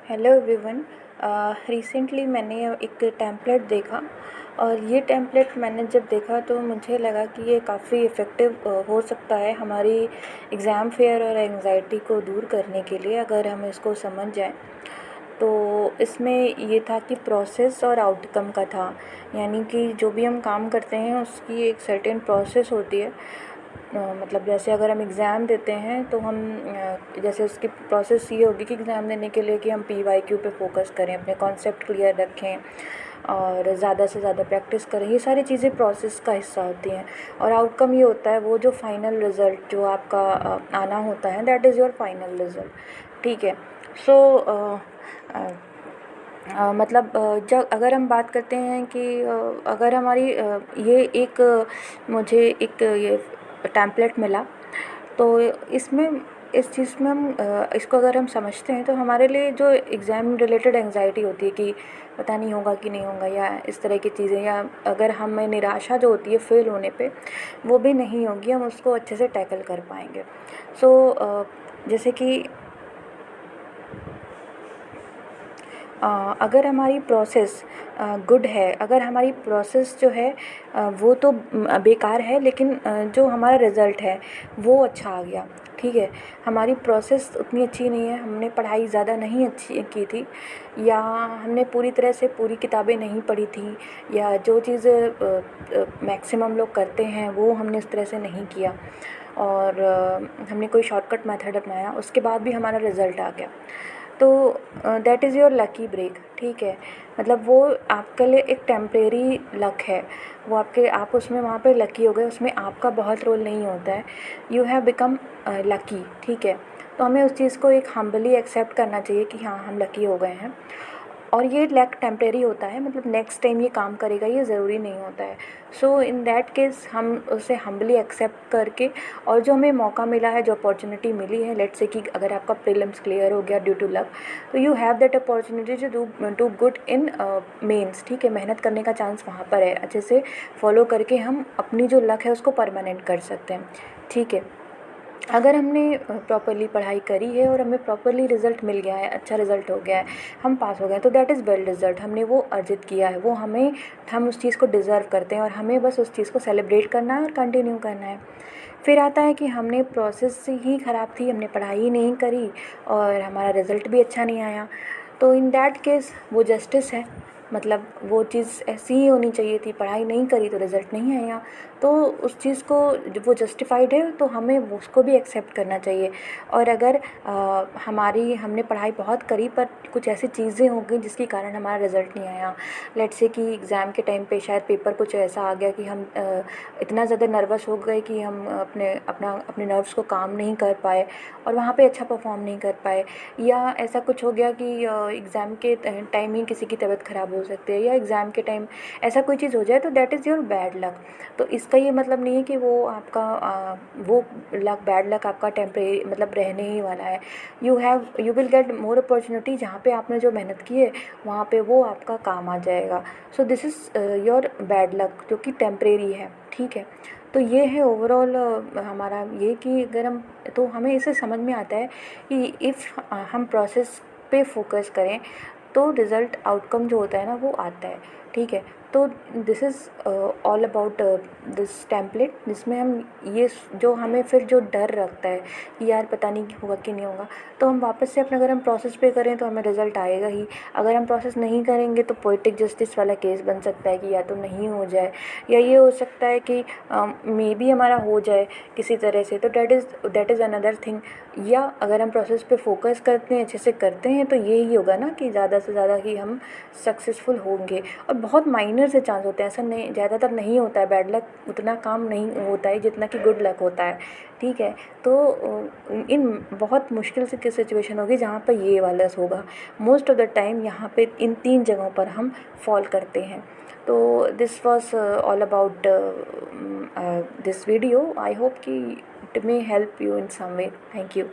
Hello everyone. Recently मैंने एक template देखा और ये टेम्पलेट मैंने जब देखा तो मुझे लगा कि ये काफ़ी इफ़ेक्टिव हो सकता है हमारी एग्ज़ाम फेयर और एंजाइटी को दूर करने के लिए, अगर हम इसको समझ जाएं। तो इसमें ये था कि प्रोसेस और आउटकम का था, यानी कि जो भी हम काम करते हैं उसकी एक सर्टेन प्रोसेस होती है। मतलब जैसे अगर हम एग्ज़ाम देते हैं तो हम जैसे उसकी प्रोसेस ये होगी कि एग्ज़ाम देने के लिए कि हम PYQ पे फोकस करें, अपने कॉन्सेप्ट क्लियर रखें और ज़्यादा से ज़्यादा प्रैक्टिस करें। ये सारी चीज़ें प्रोसेस का हिस्सा होती हैं। और आउटकम ये होता है वो जो फाइनल रिज़ल्ट जो आपका आना होता है, that is your final result. ठीक है। सो मतलब जब अगर हम बात करते हैं कि अगर हमारी ये एक मुझे एक ये टेम्पलेट मिला, तो इसमें इस चीज़ में हम इसको अगर हम समझते हैं तो हमारे लिए जो एग्ज़ाम रिलेटेड एंजाइटी होती है कि पता नहीं होगा कि नहीं होगा, या इस तरह की चीज़ें, या अगर हमें निराशा जो होती है फेल होने पे, वो भी नहीं होगी। हम उसको अच्छे से टैकल कर पाएंगे। सो जैसे कि अगर हमारी प्रोसेस गुड है, अगर हमारी प्रोसेस जो है वो तो बेकार है, लेकिन जो हमारा रिज़ल्ट है वो अच्छा आ गया। ठीक है। हमारी प्रोसेस उतनी अच्छी नहीं है, हमने पढ़ाई ज़्यादा नहीं अच्छी की थी, या हमने पूरी तरह से पूरी किताबें नहीं पढ़ी थी, या जो चीज़ें मैक्सिमम लोग करते हैं वो हमने इस तरह से नहीं किया, और हमने कोई शॉर्टकट मेथड अपनाया, उसके बाद भी हमारा रिज़ल्ट आ गया। तो that is your lucky break. ठीक है। मतलब वो आपके लिए एक टेम्परेरी लक है, वो आपके आप उसमें वहाँ पे लकी हो गए, उसमें आपका बहुत रोल नहीं होता है। You have become lucky. ठीक है। तो हमें उस चीज़ को एक हम्बली एक्सेप्ट करना चाहिए कि हाँ, हम लकी हो गए हैं, और ये लक टेम्परेरी होता है। मतलब नेक्स्ट टाइम ये काम करेगा ये ज़रूरी नहीं होता है। सो इन दैट केस हम उसे हम्बली एक्सेप्ट करके, और जो हमें मौका मिला है, जो अपॉर्चुनिटी मिली है, लेट्स से कि अगर आपका प्रीलिम्स क्लियर हो गया ड्यू टू लक, तो you have that opportunity to do good in mains. ठीक है। मेहनत करने का चांस वहाँ पर है, अच्छे से फॉलो करके हम अपनी जो लक है उसको परमानेंट कर सकते हैं। ठीक है। अगर हमने प्रॉपर्ली पढ़ाई करी है और हमें प्रॉपर्ली रिज़ल्ट मिल गया है, अच्छा रिज़ल्ट हो गया है, हम पास हो गए हैं, तो दैट इज़ वेल रिज़ल्ट। हमने वो अर्जित किया है, वो हम उस चीज़ को डिज़र्व करते हैं, और हमें बस उस चीज़ को सेलिब्रेट करना है और कंटिन्यू करना है। फिर आता है कि हमने प्रोसेस ही ख़राब थी, हमने पढ़ाई ही नहीं करी और हमारा रिज़ल्ट भी अच्छा नहीं आया, तो इन दैट केस वो जस्टिस है। मतलब वो चीज़ ऐसी ही होनी चाहिए थी, पढ़ाई नहीं करी तो रिज़ल्ट नहीं आया, तो उस चीज़ को वो जस्टिफाइड है, तो हमें उसको भी एक्सेप्ट करना चाहिए। और अगर हमने पढ़ाई बहुत करी पर कुछ ऐसी चीज़ें हो गई जिसके कारण हमारा रिज़ल्ट नहीं आया, लेट्स से कि एग्ज़ाम के टाइम पे शायद पेपर कुछ ऐसा आ गया कि हम इतना ज़्यादा नर्वस हो गए कि हम अपने नर्व्स को काम नहीं कर पाए और वहाँ पे अच्छा परफॉर्म नहीं कर पाए, या ऐसा कुछ हो गया कि एग्ज़ाम के टाइम ही किसी की तबीयत ख़राब हो सकती है, या एग्ज़ाम के टाइम ऐसा कोई चीज़ हो जाए, तो that is your bad luck. तो इसका ये मतलब नहीं है कि वो बैड लक आपका टेम्परेरी मतलब रहने ही वाला है। You will get more opportunity, जहाँ पे आपने जो मेहनत की है वहाँ पे वो आपका काम आ जाएगा। So this is your bad luck, जो कि टेम्परेरी है। ठीक है। तो ये है ओवरऑल हमारा ये कि अगर हम, तो हमें इसे समझ में आता है कि इफ़ हम प्रोसेस पे फोकस करें तो रिज़ल्ट आउटकम जो होता है ना वो आता है। ठीक है। तो this is all about this template, जिसमें हम ये जो हमें फिर जो डर रखता है कि यार पता नहीं होगा कि नहीं होगा, तो हम वापस से अपना, अगर हम प्रोसेस पे करें तो हमें रिज़ल्ट आएगा ही। अगर हम प्रोसेस नहीं करेंगे तो पोएटिक जस्टिस वाला केस बन सकता है कि या तो नहीं हो जाए, या ये हो सकता है कि मे बी हमारा हो जाए किसी तरह से, तो दैट इज़ अनदर थिंग। या अगर हम प्रोसेस पे फोकस करते हैं, अच्छे से करते हैं, तो यही होगा ना कि ज़्यादा से ज़्यादा ही हम सक्सेसफुल होंगे। और बहुत माइनर से चांस होते हैं, ऐसा नहीं, ज़्यादातर नहीं होता है। बैड लक उतना काम नहीं होता है जितना कि गुड लक होता है। ठीक है। तो इन बहुत मुश्किल से सिचुएशन होगी जहाँ पर ये वाला होगा। मोस्ट ऑफ द टाइम यहाँ पे इन 3 जगहों पर हम फॉल करते हैं। तो this was all about this video. I hope कि it may help you in some way. Thank you.